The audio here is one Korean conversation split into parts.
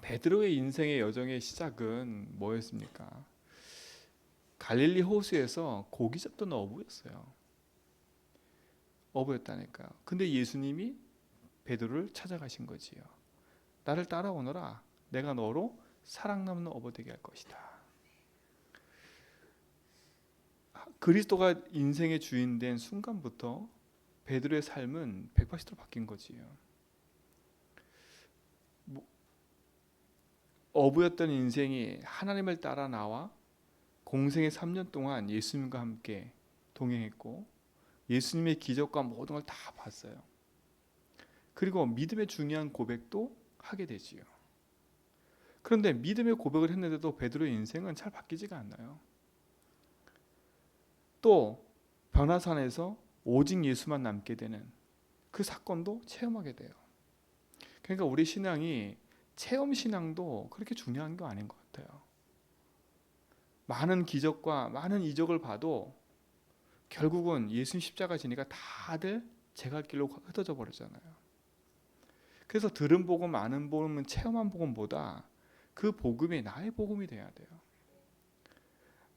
베드로의 인생의 여정의 시작은 뭐였습니까? 갈릴리 호수에서 고기 잡던 어부였어요. 어부였다니까요. 근데 예수님이 베드로를 찾아가신 거지요. 나를 따라오너라. 내가 너로 사랑 남는 어부 되게 할 것이다. 그리스도가 인생의 주인 된 순간부터 베드로의 삶은 180도로 바뀐 거지요. 어부였던 인생이 하나님을 따라 나와 공생의 3년 동안 예수님과 함께 동행했고 예수님의 기적과 모든 걸 다 봤어요. 그리고 믿음의 중요한 고백도 하게 되지요. 그런데 믿음의 고백을 했는데도 베드로의 인생은 잘 바뀌지가 않아요. 또 변화산에서 오직 예수만 남게 되는 그 사건도 체험하게 돼요. 그러니까 우리 신앙이 체험 신앙도 그렇게 중요한 거 아닌 것 같아요. 많은 기적과 많은 이적을 봐도 결국은 예수님 십자가 지니까 다들 제 갈 길로 흩어져 버렸잖아요. 그래서 들은 복음, 아는 복음은 체험한 복음보다 그 복음이 나의 복음이 돼야 돼요.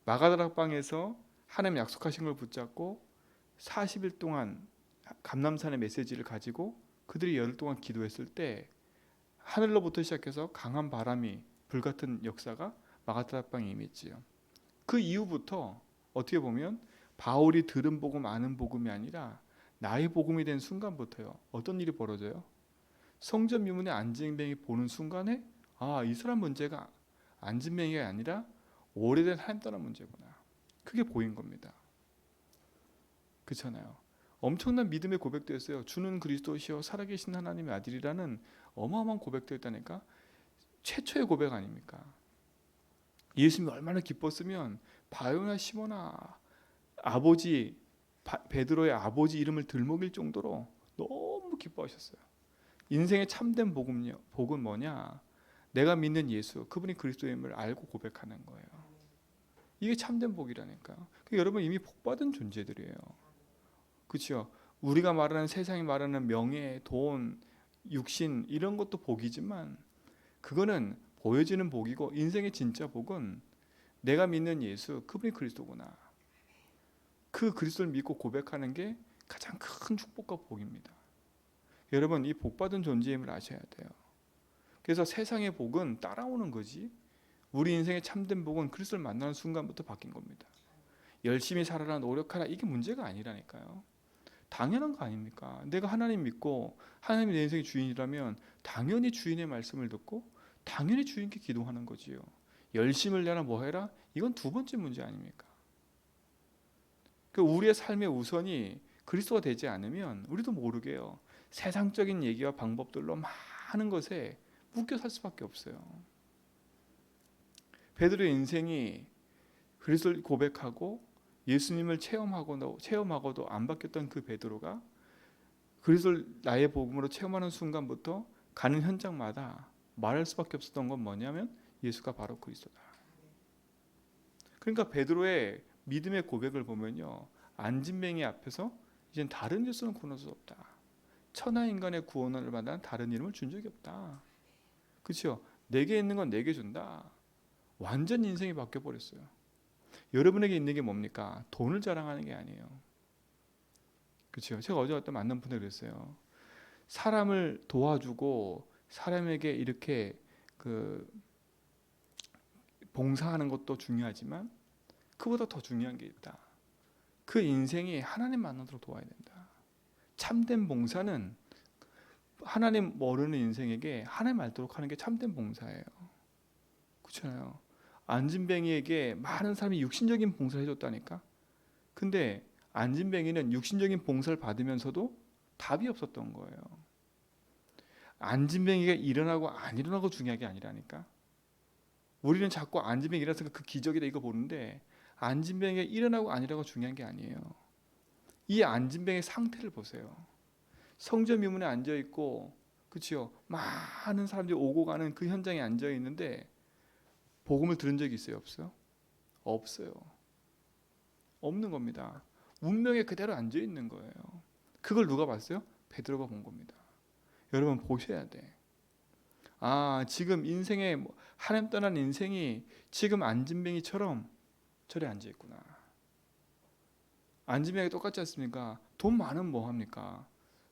마가다락방에서 하나님 약속하신 걸 붙잡고 40일 동안 감람산의 메시지를 가지고 그들이 열흘 동안 기도했을 때 하늘로부터 시작해서 강한 바람이 불같은 역사가 마가다락방에 임했지요. 그 이후부터 어떻게 보면 바울이 들은 복음, 아는 복음이 아니라 나의 복음이 된 순간부터요. 어떤 일이 벌어져요? 성전 미문의 안진뱅이 보는 순간에 이 사람 문제가 안진뱅이가 아니라 오래된 하나님 떠난 문제구나. 그게 보인 겁니다. 그렇잖아요. 엄청난 믿음의 고백도 했어요. 주는 그리스도시요 살아계신 하나님의 아들이라는 어마어마한 고백도 했다니까. 최초의 고백 아닙니까? 예수님이 얼마나 기뻤으면 바요나 시모나 아버지 베드로의 아버지 이름을 들먹일 정도로 너무 기뻐하셨어요. 인생의 참된 복은 뭐냐? 내가 믿는 예수, 그분이 그리스도임을 알고 고백하는 거예요. 이게 참된 복이라니까요. 그러니까 여러분 이미 복받은 존재들이에요. 그렇죠? 우리가 말하는 세상이 말하는 명예, 돈, 육신 이런 것도 복이지만 그거는 보여지는 복이고 인생의 진짜 복은 내가 믿는 예수, 그분이 그리스도구나. 그 그리스도를 믿고 고백하는 게 가장 큰 축복과 복입니다. 여러분 이 복받은 존재임을 아셔야 돼요. 그래서 세상의 복은 따라오는 거지 우리 인생의 참된 복은 그리스도를 만나는 순간부터 바뀐 겁니다. 열심히 살아라 노력하라 이게 문제가 아니라니까요. 당연한 거 아닙니까? 내가 하나님 믿고 하나님이 내 인생의 주인이라면 당연히 주인의 말씀을 듣고 당연히 주인께 기도하는 거지요. 열심을 내라 뭐 해라 이건 두 번째 문제 아닙니까? 그 우리의 삶의 우선이 그리스도가 되지 않으면 우리도 모르게요. 세상적인 얘기와 방법들로 많은 것에 묶여 살 수밖에 없어요. 베드로의 인생이 그리스도를 고백하고 예수님을 체험하고도 안 바뀌었던 그 베드로가 그리스도를 나의 복음으로 체험하는 순간부터 가는 현장마다 말할 수밖에 없었던 건 뭐냐면 예수가 바로 그리스도다. 그러니까 베드로의 믿음의 고백을 보면요. 안진뱅이 앞에서 이젠 다른 예수는 구원할 수 없다. 천하 인간의 구원을 받는 다른 이름을 준 적이 없다. 그렇죠? 내게 있는 건 내게 준다. 완전 인생이 바뀌어 버렸어요. 여러분에게 있는 게 뭡니까? 돈을 자랑하는 게 아니에요. 그렇죠? 제가 어제 어떤 만난 분들 그랬어요. 사람을 도와주고 사람에게 이렇게 봉사하는 것도 중요하지만 그보다 더 중요한 게 있다. 그 인생이 하나님 만나도록 도와야 된다. 참된 봉사는 하나님 모르는 인생에게 하나님 알도록 하는 게 참된 봉사예요. 그렇잖아요. 안진뱅이에게 많은 사람이 육신적인 봉사를 해줬다니까. 근데 안진뱅이는 육신적인 봉사를 받으면서도 답이 없었던 거예요. 안진뱅이가 일어나고 안 일어나고 중요한 게 아니라니까. 우리는 자꾸 안진뱅이 일어나서 그 기적이다 이거 보는데 안진뱅이가 일어나고 안 일어나고 중요한 게 아니에요. 이 안진뱅이의 상태를 보세요. 성전 미문에 앉아 있고, 그렇죠? 많은 사람들이 오고 가는 그 현장에 앉아 있는데 복음을 들은 적이 있어요, 없어요? 없어요. 없는 겁니다. 운명에 그대로 앉아 있는 거예요. 그걸 누가 봤어요? 베드로가 본 겁니다. 여러분 보셔야 돼. 지금 인생에 하나님 떠난 인생이 지금 안진뱅이처럼 저리 앉아 있구나. 안진뱅이 똑같지 않습니까? 돈 많으면 뭐 합니까?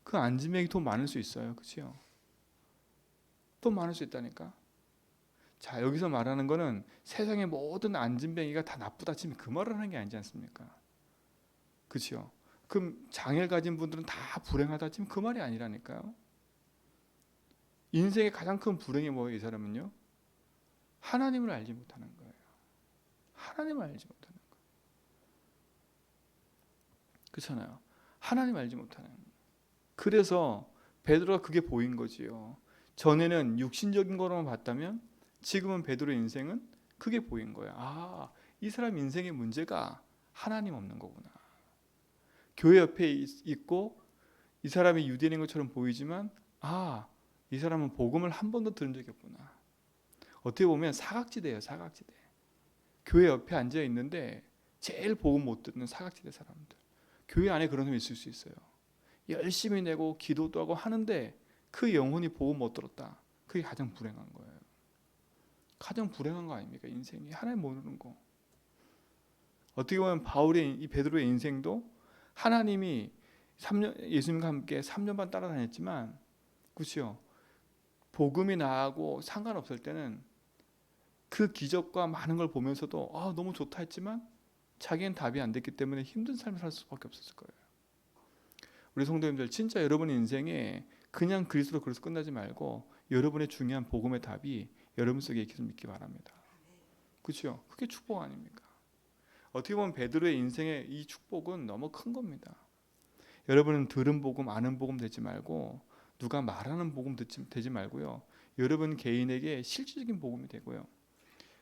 그 안진뱅이 돈 많을 수 있어요, 그렇죠? 돈 많을 수 있다니까. 자, 여기서 말하는 거는 세상의 모든 안진뱅이가 다 나쁘다 치면 그 말을 하는 게 아니지 않습니까? 그렇죠? 그럼 장애를 가진 분들은 다 불행하다 치면 그 말이 아니라니까요. 인생의 가장 큰 불행이 뭐예요? 이 사람은요, 하나님을 알지 못하는 거예요. 하나님을 알지 못하는 거예요. 그렇잖아요. 하나님 알지 못하는 거예요. 그래서 베드로가 그게 보인 거지요. 전에는 육신적인 거로만 봤다면 지금은 베드로의 인생은 그게 보인 거야. 이 사람 인생의 문제가 하나님 없는 거구나. 교회 옆에 있고 이 사람이 유대인인 것처럼 보이지만 이 사람은 복음을 한 번도 들은 적이 없구나. 어떻게 보면 사각지대예요. 사각지대. 교회 옆에 앉아 있는데 제일 복음 못 듣는 사각지대 사람들. 교회 안에 그런 사람이 있을 수 있어요. 열심히 내고 기도도 하고 하는데 그 영혼이 복음 못 들었다. 그게 가장 불행한 거예요. 가장 불행한 거 아닙니까? 인생이 하나님 모르는 거. 어떻게 보면 바울의 이 베드로의 인생도 하나님이 3년 예수님과 함께 3년 반 따라다녔지만, 그렇죠? 복음이 나하고 상관없을 때는 그 기적과 많은 걸 보면서도 너무 좋다 했지만 자기는 답이 안 됐기 때문에 힘든 삶을 살 수밖에 없었을 거예요. 우리 성도님들, 진짜 여러분의 인생에 그냥 그리스도로 끝나지 말고 여러분의 중요한 복음의 답이 여러분 속에 있기를 믿기 바랍니다. 그렇죠? 그게 축복 아닙니까? 어떻게 보면 베드로의 인생의 이 축복은 너무 큰 겁니다. 여러분은 들은 복음, 아는 복음 되지 말고 누가 말하는 복음 되지 말고요. 여러분 개인에게 실질적인 복음이 되고요.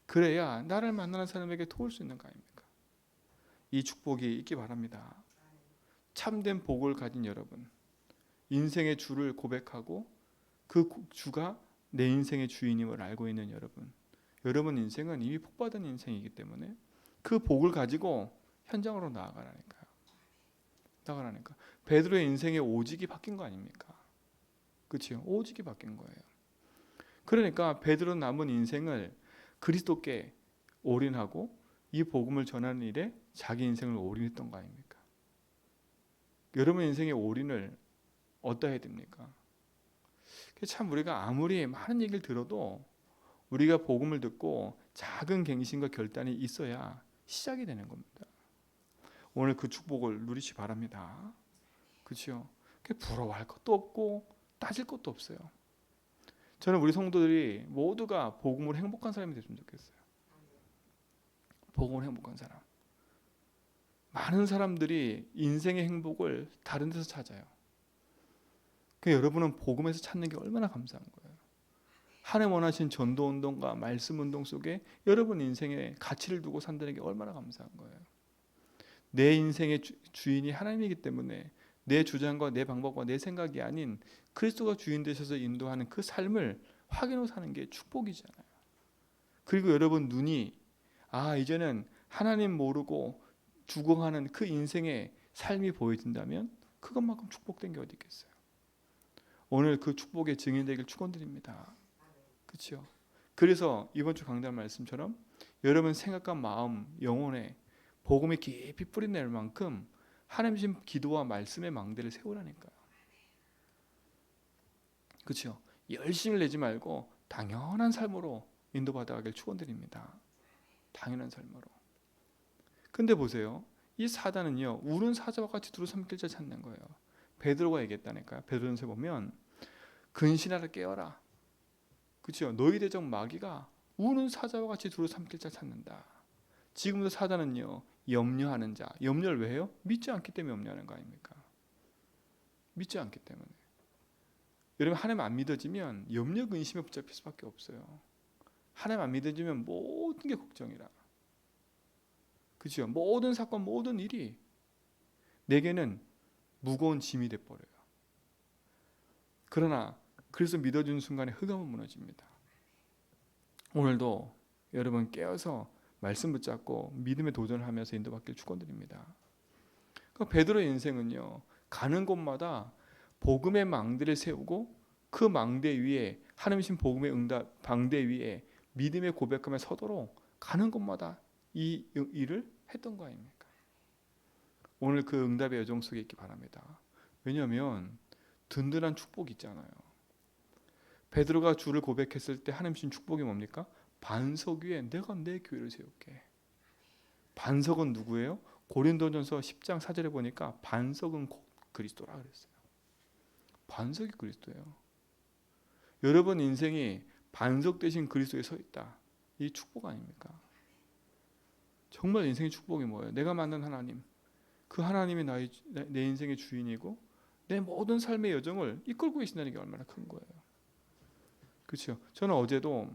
그래야 나를 만나는 사람에게 도울 수 있는 거 아닙니까? 이 축복이 있기 바랍니다. 참된 복을 가진 여러분, 인생의 주를 고백하고 그 주가 내 인생의 주인임을 알고 있는 여러분 인생은 이미 복받은 인생이기 때문에 그 복을 가지고 현장으로 나아가라니까. 베드로의 인생의 오직이 바뀐 거 아닙니까? 그렇죠? 오직이 바뀐 거예요. 그러니까 베드로 남은 인생을 그리스도께 올인하고 이 복음을 전하는 일에 자기 인생을 올인했던 거 아닙니까? 여러분 인생의 올인을 어디다 해야 됩니까? 참 우리가 아무리 많은 얘기를 들어도 우리가 복음을 듣고 작은 갱신과 결단이 있어야 시작이 되는 겁니다. 오늘 그 축복을 누리시 바랍니다. 그렇죠? 부러워할 것도 없고 따질 것도 없어요. 저는 우리 성도들이 모두가 복음으로 행복한 사람이 됐으면 좋겠어요. 복음으로 행복한 사람. 많은 사람들이 인생의 행복을 다른 데서 찾아요. 여러분은 복음에서 찾는 게 얼마나 감사한 거예요. 하나님 원하신 전도운동과 말씀운동 속에 여러분 인생에 가치를 두고 산다는 게 얼마나 감사한 거예요. 내 인생의 주인이 하나님이기 때문에 내 주장과 내 방법과 내 생각이 아닌 그리스도가 주인 되셔서 인도하는 그 삶을 확인하고 사는 게 축복이잖아요. 그리고 여러분 눈이 이제는 하나님 모르고 죽어가는 그 인생의 삶이 보여진다면 그것만큼 축복된 게 어디 있겠어요. 오늘 그 축복의 증인 되길 축원드립니다. 그렇죠? 그래서 이번 주 강단 말씀처럼 여러분 생각과 마음, 영혼에 복음이 깊이 뿌리낼 만큼 하나님 기도와 말씀의 망대를 세우라니까요. 그렇죠? 열심히 내지 말고 당연한 삶으로 인도받아가길 축원드립니다. 당연한 삶으로. 근데 보세요. 이 사단은요, 우는 사자와 같이 두루 삼킬 자 찾는 거예요. 베드로가 얘기했다니까요. 베드로전서에 보면 근신하라 깨어라. 그렇죠? 너희 대적 마귀가 우는 사자와 같이 두루 삼킬 자 찾는다. 지금도 사단은요, 염려하는 자. 염려를 왜 해요? 믿지 않기 때문에 염려하는 거 아닙니까? 믿지 않기 때문에. 여러분 하나님 안 믿어지면 염려 근심에 붙잡힐 수밖에 없어요. 하나님 안 믿어지면 모든 게 걱정이라. 그렇죠? 모든 사건, 모든 일이 내게는 무거운 짐이 돼버려요. 그러나 그래서 믿어주는 순간에 흑암은 무너집니다. 오늘도 여러분 깨어서 말씀 붙잡고 믿음의 도전을 하면서 인도받길 축원드립니다. 그러니까 베드로의 인생은요, 가는 곳마다 복음의 망대를 세우고 그 망대 위에 하나님신 복음의 응답 방대 위에 믿음의 고백하며 서도록 가는 곳마다 이 일을 했던 거 아닙니까? 오늘 그 응답의 여정 속에 있기 바랍니다. 왜냐하면 든든한 축복이 있잖아요. 베드로가 주를 고백했을 때 하나님 주신 축복이 뭡니까? 반석 위에 내가 내 교회를 세울게. 반석은 누구예요? 고린도전서 10장 4절에 보니까 반석은 곧 그리스도라 그랬어요. 반석이 그리스도예요. 여러분 인생이 반석 대신 그리스도에 서 있다. 이 축복 아닙니까? 정말 인생의 축복이 뭐예요? 내가 만난 하나님, 그 하나님이 내 인생의 주인이고 내 모든 삶의 여정을 이끌고 계신다는 게 얼마나 큰 거예요. 그렇죠? 저는 어제도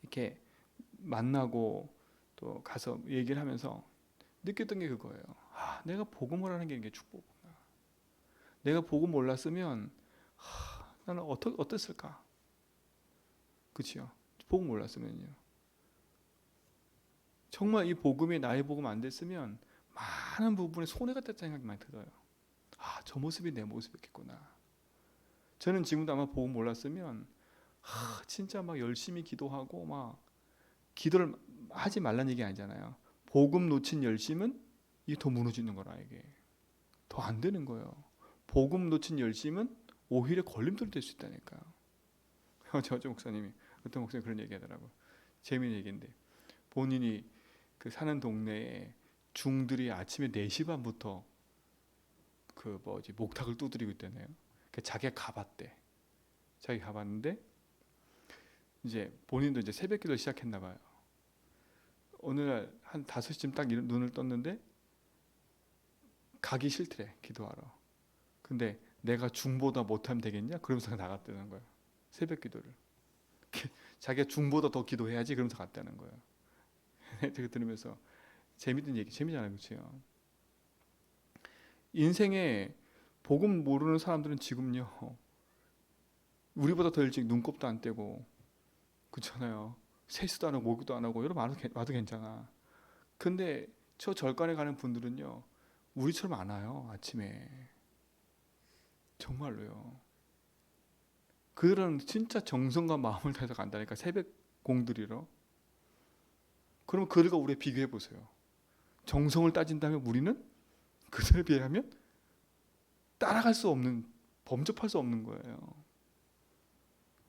이렇게 만나고 또 가서 얘기를 하면서 느꼈던 게 그거예요. 내가 복음을 하는 게 이게 축복이구나. 내가 복음 몰랐으면 나는 어땠을까? 그렇죠? 복음 몰랐으면요. 정말 이 복음이 나의 복음 안 됐으면 많은 부분에 손해가 됐다는 생각이 많이 들어요. 저 모습이 내 모습이었겠구나. 저는 지금도 아마 복음 몰랐으면 진짜 막 열심히 기도하고 막 기도를 하지 말라는 얘기 아니잖아요. 복음 놓친 열심은 이게 더 무너지는 거라. 이게 더 안 되는 거예요. 복음 놓친 열심은 오히려 걸림돌이 될 수 있다니까요. 저 목사님이 어떤 목사님 그런 얘기 하더라고요. 재미있는 얘기인데 본인이 그 사는 동네에 중들이 아침에 4시 반부터 목탁을 두드리고 있다네요. 자기가 가봤대. 자기가 가봤는데 이제 본인도 이제 새벽 기도를 시작했나 봐요. 어느 날 한 5시쯤 딱 눈을 떴는데 가기 싫더래, 기도하러. 근데 내가 중보다 못하면 되겠냐? 그러면서 나갔다는 거예요. 새벽 기도를. 자기가 중보다 더 기도해야지 그러면서 갔다는 거예요. 되게 들으면서 재밌는 얘기, 재미잖아요, 그렇죠? 인생에 복음 모르는 사람들은 지금요 우리보다 더 일찍 눈곱도 안 떼고 그렇잖아요. 세수도 안 하고 목욕도 안 하고 여러분 와도 괜찮아. 근데 저 절간에 가는 분들은요 우리처럼 안 와요. 아침에 정말로요. 그들은 진짜 정성과 마음을 다해서 간다니까. 새벽 공들이러. 그러면 그들과 우리 비교해 보세요. 정성을 따진다면 우리는 그들에 비하면 따라갈 수 없는, 범접할 수 없는 거예요.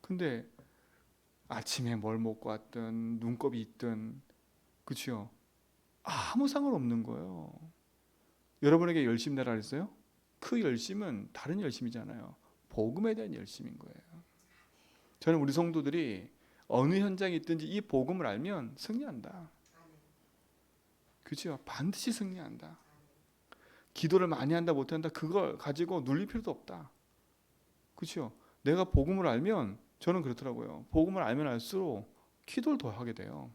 근데 아침에 뭘 먹고 왔든 눈곱이 있든 그렇죠? 아무 상관없는 거예요. 여러분에게 열심 내라 그랬어요? 그 열심은 다른 열심이잖아요. 복음에 대한 열심인 거예요. 저는 우리 성도들이 어느 현장에 있든지 이 복음을 알면 승리한다. 그렇죠? 반드시 승리한다. 기도를 많이 한다 못한다 그걸 가지고 눌릴 필요도 없다. 그렇죠? 내가 복음을 알면 저는 그렇더라고요. 복음을 알면 알수록 기도를 더 하게 돼요.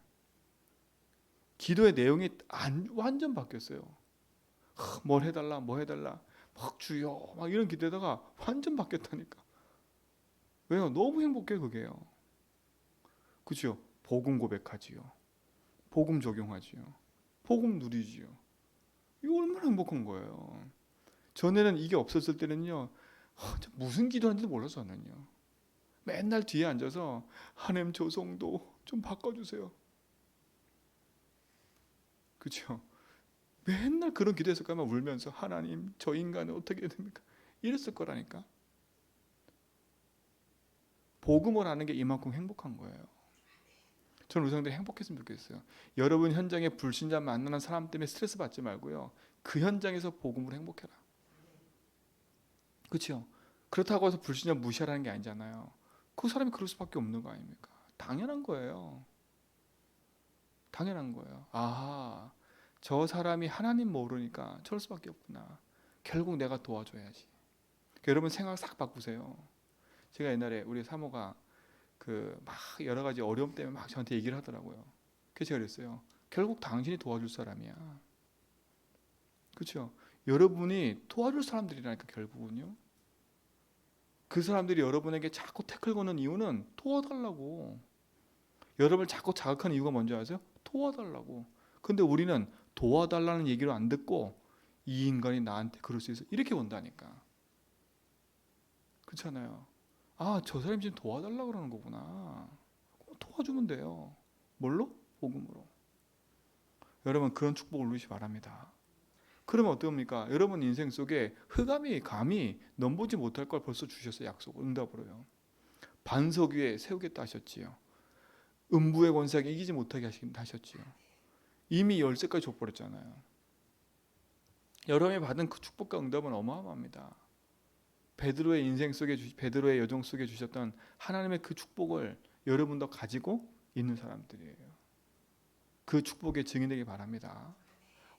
기도의 내용이 완전 바뀌었어요. 뭘 해달라 뭐 해달라 막 주여 막 이런 기도에다가 완전 바뀌었다니까. 왜요? 너무 행복해 그게요. 그렇죠? 복음 고백하지요. 복음 적용하지요. 복음 누리지요. 이거 얼마나 행복한 거예요. 전에는 이게 없었을 때는요 무슨 기도하는지도 몰라서 저는요 맨날 뒤에 앉아서 하나님 저 성도 좀 바꿔주세요. 그렇죠? 맨날 그런 기도했을까만 울면서 하나님 저 인간은 어떻게 해야 됩니까? 이랬을 거라니까. 복음을 하는 게 이만큼 행복한 거예요. 저는 우리 성도들이 행복했으면 좋겠어요. 여러분 현장에 불신자 만나는 사람 때문에 스트레스 받지 말고요. 그 현장에서 복음으로 행복해라. 그렇죠? 그렇다고 해서 불신자 무시하라는 게 아니잖아요. 그 사람이 그럴 수밖에 없는 거 아닙니까? 당연한 거예요. 당연한 거예요. 저 사람이 하나님 모르니까 저럴 수밖에 없구나. 결국 내가 도와줘야지. 여러분 생각 싹 바꾸세요. 제가 옛날에 우리 사모가 막 여러 가지 어려움 때문에 막 저한테 얘기를 하더라고요. 그래서 제가 그랬어요. 결국 당신이 도와줄 사람이야. 그렇죠? 여러분이 도와줄 사람들이라니까 결국은요. 그 사람들이 여러분에게 자꾸 태클 거는 이유는 도와달라고. 여러분을 자꾸 자극하는 이유가 뭔지 아세요? 도와달라고. 근데 우리는 도와달라는 얘기를 안 듣고 이 인간이 나한테 그럴 수 있어 이렇게 본다니까. 그렇잖아요. 아, 저 사람이 지금 도와달라고 그러는 거구나. 도와주면 돼요. 뭘로? 복음으로. 여러분, 그런 축복을 누리시 바랍니다. 그러면 어떡합니까? 여러분 인생 속에 흑암이 감히 넘보지 못할 걸 벌써 주셨어요. 약속을, 응답으로요. 반석 위에 세우겠다 하셨지요. 음부의 권세에게 이기지 못하게 하셨지요. 이미 열쇠까지 줘버렸잖아요. 여러분이 받은 그 축복과 응답은 어마어마합니다. 베드로의 인생 속에 베드로의 여정 속에 주셨던 하나님의 그 축복을 여러분도 가지고 있는 사람들이에요. 그 축복의 증인되기 바랍니다.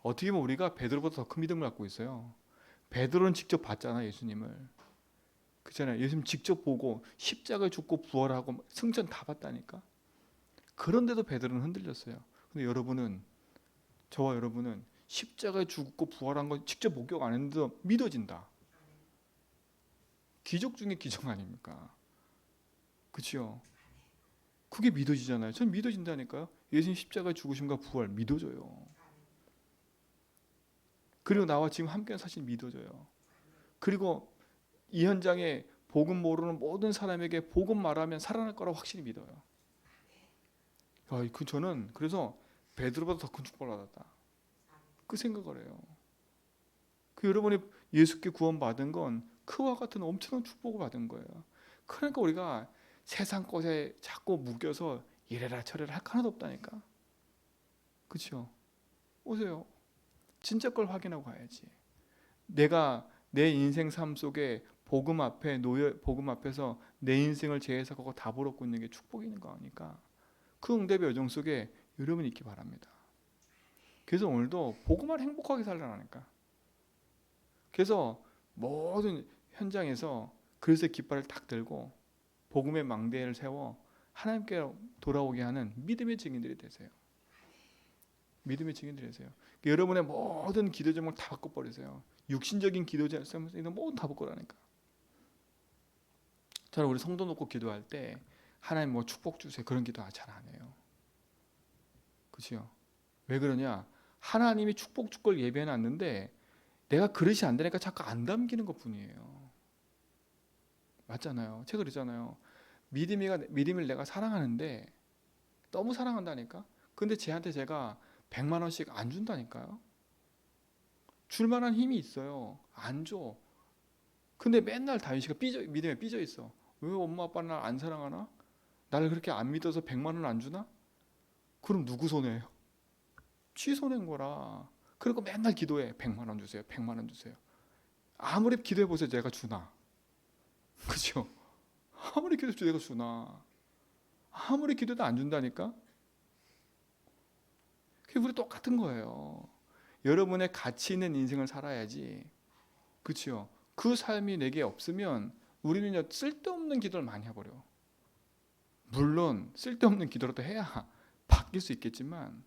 어떻게 보면 우리가 베드로보다 더 큰 믿음을 갖고 있어요. 베드로는 직접 봤잖아, 예수님을. 그렇잖아요. 예수님 직접 보고 십자가에 죽고 부활하고 승천 다 봤다니까. 그런데도 베드로는 흔들렸어요. 근데 여러분은, 저와 여러분은 십자가에 죽고 부활한 거 직접 목격 안 했는데도 믿어진다. 기적 중에 기적 아닙니까? 그렇죠? 그게 믿어지잖아요. 전 믿어진다니까요. 예수님 십자가에 죽으심과 부활 믿어져요. 그리고 나와 지금 함께 사실 믿어져요. 그리고 이 현장에 복음 모르는 모든 사람에게 복음 말하면 살아날 거라고 확실히 믿어요. 저는 그래서 베드로보다 더 큰 축복을 받았다. 그 생각을 해요. 그 여러분이 예수께 구원받은 건 그와 같은 엄청난 축복을 받은 거예요. 그러니까 우리가 세상 것에 자꾸 묶여서 이래라 저래라 할 거 하나도 없다니까. 그렇죠? 오세요. 진짜 걸 확인하고 가야지. 내가 내 인생 삶 속에 복음 앞에서 내 인생을 재해석하고 답을 얻고 있는 게 축복이 있는 거니까 그 응답의 여정 속에 여러분이 있기 바랍니다. 그래서 오늘도 복음을 행복하게 살라니까. 그래서 모든 현장에서 그리스도의 깃발을 딱 들고 복음의 망대를 세워 하나님께 돌아오게 하는 믿음의 증인들이 되세요. 믿음의 증인들이 되세요. 여러분의 모든 기도 제목을 다 바꿔버리세요. 육신적인 기도 제목을 모두 다 바꿔라니까. 저는 우리 성도 놓고 기도할 때 하나님 뭐 축복 주세요 그런 기도 잘 안 해요. 그렇죠? 왜 그러냐? 하나님이 축복 줄 걸 예배해 놨는데 내가 그릇이 안 되니까 자꾸 안 담기는 것뿐이에요. 맞잖아요. 제가 그러잖아요. 믿음을 내가 사랑하는데 너무 사랑한다니까. 근데 쟤한테 제가 100만 원씩 안 준다니까요. 줄 만한 힘이 있어요. 안 줘. 근데 맨날 다윗 씨가 믿음에 삐져 있어. 왜 엄마 아빠는 날 안 사랑하나? 나를 그렇게 안 믿어서 100만 원 안 주나? 그럼 누구 손해예요? 쥐 손해인 거라. 그리고 맨날 기도해. 100만 원 주세요. 100만 원 주세요. 아무리 기도해 보세요. 내가 주나? 그죠? 아무리 기도해도 내가 주나? 아무리 기도해도 안 준다니까? 그게 우리 똑같은 거예요. 여러분의 가치 있는 인생을 살아야지. 그렇죠? 그 삶이 내게 없으면 우리는요 쓸데없는 기도를 많이 해버려. 물론 쓸데없는 기도라도 해야 바뀔 수 있겠지만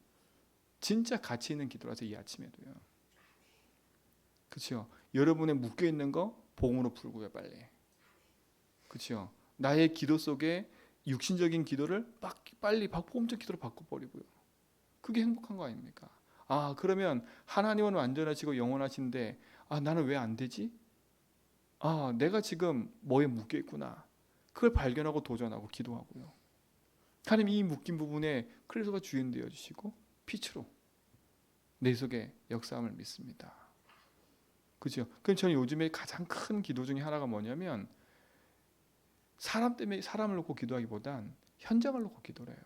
진짜 가치 있는 기도라서 이 아침에도요. 그렇죠? 여러분의 묶여 있는 거 복음으로 풀고요 빨리. 그렇죠? 나의 기도 속에 육신적인 기도를 빨리 복음적 기도로 바꿔버리고요. 그게 행복한 거 아닙니까? 아 그러면 하나님은 완전하시고 영원하신데 나는 왜 안 되지? 내가 지금 뭐에 묶여 있구나. 그걸 발견하고 도전하고 기도하고요. 하나님 이 묶인 부분에 그리스도가 주인 되어 주시고 빛으로 내 속에 역사함을 믿습니다. 그죠? 그럼 저는 요즘에 가장 큰 기도 중에 하나가 뭐냐면 사람 때문에 사람을 놓고 기도하기보단 현장을 놓고 기도를 해요.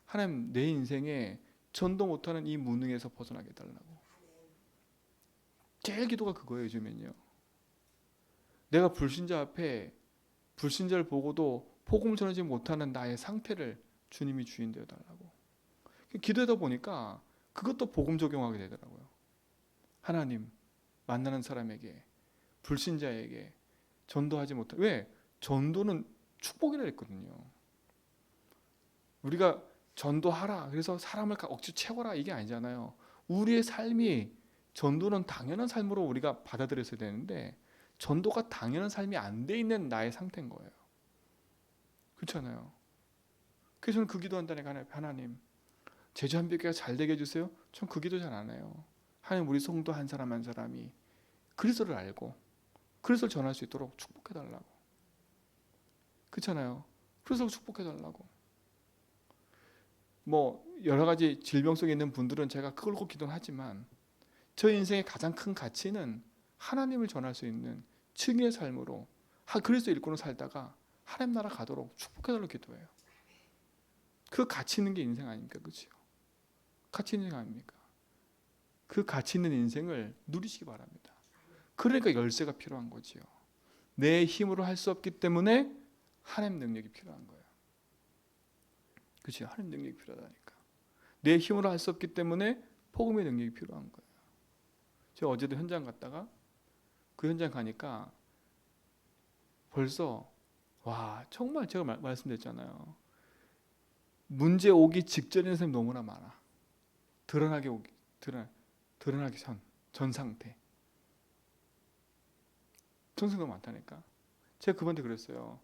하나님 내 인생에 전도 못하는 이 무능에서 벗어나게 해달라고. 제일 기도가 그거예요 요즘엔요. 내가 불신자 앞에 불신자를 보고도 복음 전하지 못하는 나의 상태를 주님이 주인 되어 달라고. 기도하다 보니까 그것도 복음 적용하게 되더라고요. 하나님 만나는 사람에게 불신자에게 전도하지 못해. 왜? 전도는 축복이라 했거든요. 우리가 전도하라 그래서 사람을 억지로 채워라 이게 아니잖아요. 우리의 삶이 전도는 당연한 삶으로 우리가 받아들였어야 되는데 전도가 당연한 삶이 안 돼 있는 나의 상태인 거예요. 그렇잖아요. 그래서 저는 그 기도한다니까. 하나님 제주 한빛교회가 잘 되게 해주세요. 전 그 기도 잘 안 해요. 하나님 우리 성도 한 사람 한 사람이 그리스도를 알고 그리스도를 전할 수 있도록 축복해달라고. 그렇잖아요. 그래서 축복해 달라고. 뭐 여러 가지 질병 속에 있는 분들은 제가 그걸 꼭 기도하지만 저 인생의 가장 큰 가치는 하나님을 전할 수 있는 증인의 삶으로 그리스도 일꾼으로 살다가 하나님 나라 가도록 축복해 달라고 기도해요. 그 가치 있는 게 인생 아닙니까? 그렇죠? 가치 있는 인생 아닙니까? 그 가치 있는 인생을 누리시기 바랍니다. 그러니까 열쇠가 필요한 거지요. 내 힘으로 할 수 없기 때문에 하나님 능력이 필요한 거예요. 그렇죠? 하나님 능력이 필요하다니까. 내 힘으로 할 수 없기 때문에 복음의 능력이 필요한 거예요. 제가 어제도 현장 갔다가 그 현장 가니까 벌써 정말 제가 말씀드렸잖아요. 문제 오기 직전인 사람이 너무나 많아. 드러나기 전 상태. 전승 너무 많다니까. 제가 그분한테 그랬어요.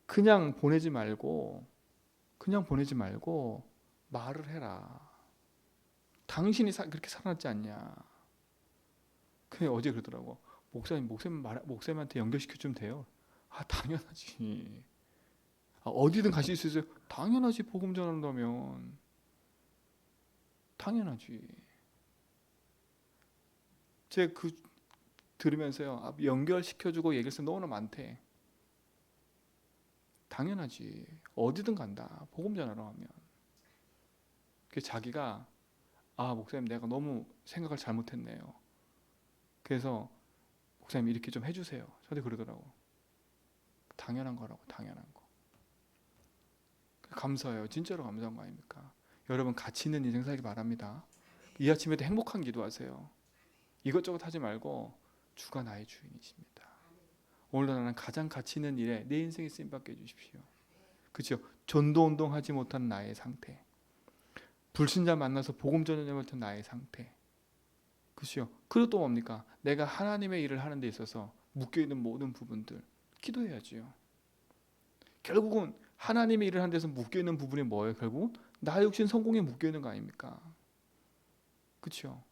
그냥 보내지 말고 말을 해라. 당신이 그렇게 살아났지 않냐. 그냥 어제 그러더라고. 목사님한테 연결시켜주면 돼요. 당연하지. 어디든 가실 수 있어요. 당연하지. 복음 전한다면 당연하지. 제가 들으면서요. 연결시켜주고 얘기했어요. 너무나 많대. 당연하지. 어디든 간다. 복음 전하러 하면. 자기가 목사님 내가 너무 생각을 잘못했네요. 그래서 목사님 이렇게 좀 해주세요. 저한테 그러더라고. 당연한 거라고. 당연한 거. 감사해요. 진짜로 감사한 거 아닙니까? 여러분 가치 있는 인생 살기 바랍니다. 이 아침에도 행복한 기도하세요. 이것저것 하지 말고 주가 나의 주인이십니다. 오늘도 나는 가장 가치 있는 일에 내 인생에 쓰임받게 해주십시오. 그렇죠? 전도운동 하지 못한 나의 상태, 불신자 만나서 복음 전하지 못한 나의 상태, 그렇죠? 그리고 또 뭡니까? 내가 하나님의 일을 하는 데 있어서 묶여있는 모든 부분들 기도해야지요. 결국은 하나님의 일을 하는 데서 묶여있는 부분이 뭐예요? 결국 나 육신 성공에 묶여있는 거 아닙니까? 그렇죠?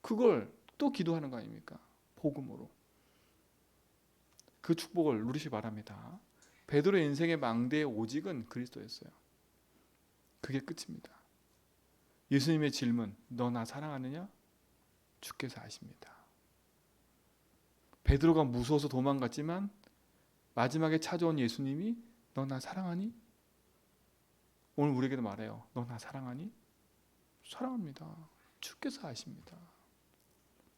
그걸 또 기도하는 거 아닙니까? 복음으로. 그 축복을 누리시기 바랍니다. 베드로의 인생의 망대의 오직은 그리스도였어요. 그게 끝입니다. 예수님의 질문, 너 나 사랑하느냐? 주께서 아십니다. 베드로가 무서워서 도망갔지만 마지막에 찾아온 예수님이 너 나 사랑하니? 오늘 우리에게도 말해요. 너 나 사랑하니? 사랑합니다. 주께서 아십니다.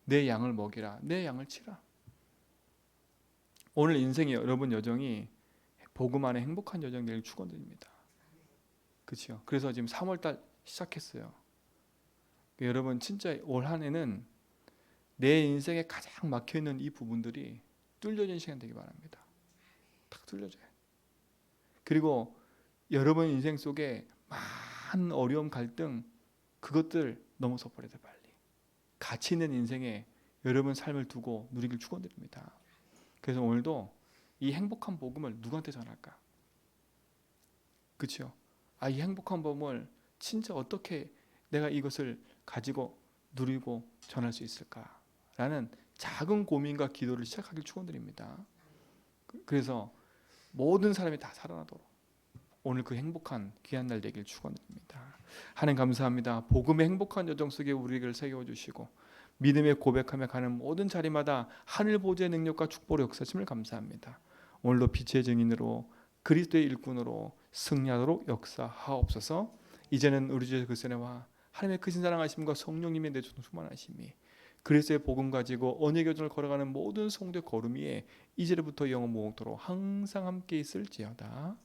내 양을 먹이라. 내 양을 치라. 오늘 인생의 여러분 여정이 복음 안에 행복한 여정 되길 축원드립니다. 그렇죠? 그래서 지금 3월달 시작했어요. 여러분 진짜 올 한 해는 내 인생에 가장 막혀있는 이 부분들이 뚫려진 시간 되기 바랍니다. 딱 뚫려져요. 그리고 여러분 인생 속에 많은 어려움, 갈등 그것들 넘어서 버려야 돼 빨리. 가치 있는 인생에 여러분 삶을 두고 누리길 축원드립니다. 그래서 오늘도 이 행복한 복음을 누구한테 전할까? 그렇죠? 이 행복한 복음을 진짜 어떻게 내가 이것을 가지고 누리고 전할 수 있을까라는 작은 고민과 기도를 시작하길 축원드립니다. 그래서 모든 사람이 다 살아나도록 오늘 그 행복한 귀한 날 되길 축원드립니다. 하나님 감사합니다. 복음의 행복한 여정 속에 우리를 세워주시고 믿음의 고백하며 가는 모든 자리마다 하늘 보좌의 능력과 축복의 역사심을 감사합니다. 오늘도 빛의 증인으로 그리스도의 일꾼으로 승리하도록 역사하옵소서. 이제는 우리 주 그리스도와 하나님의 크신 사랑하심과 성령님의 내주는 충만하심이 그리스도의 복음 가지고 언약 여정을 걸어가는 모든 성도의 걸음 위에 이제부터 영원 무궁토록 항상 함께 있을지어다.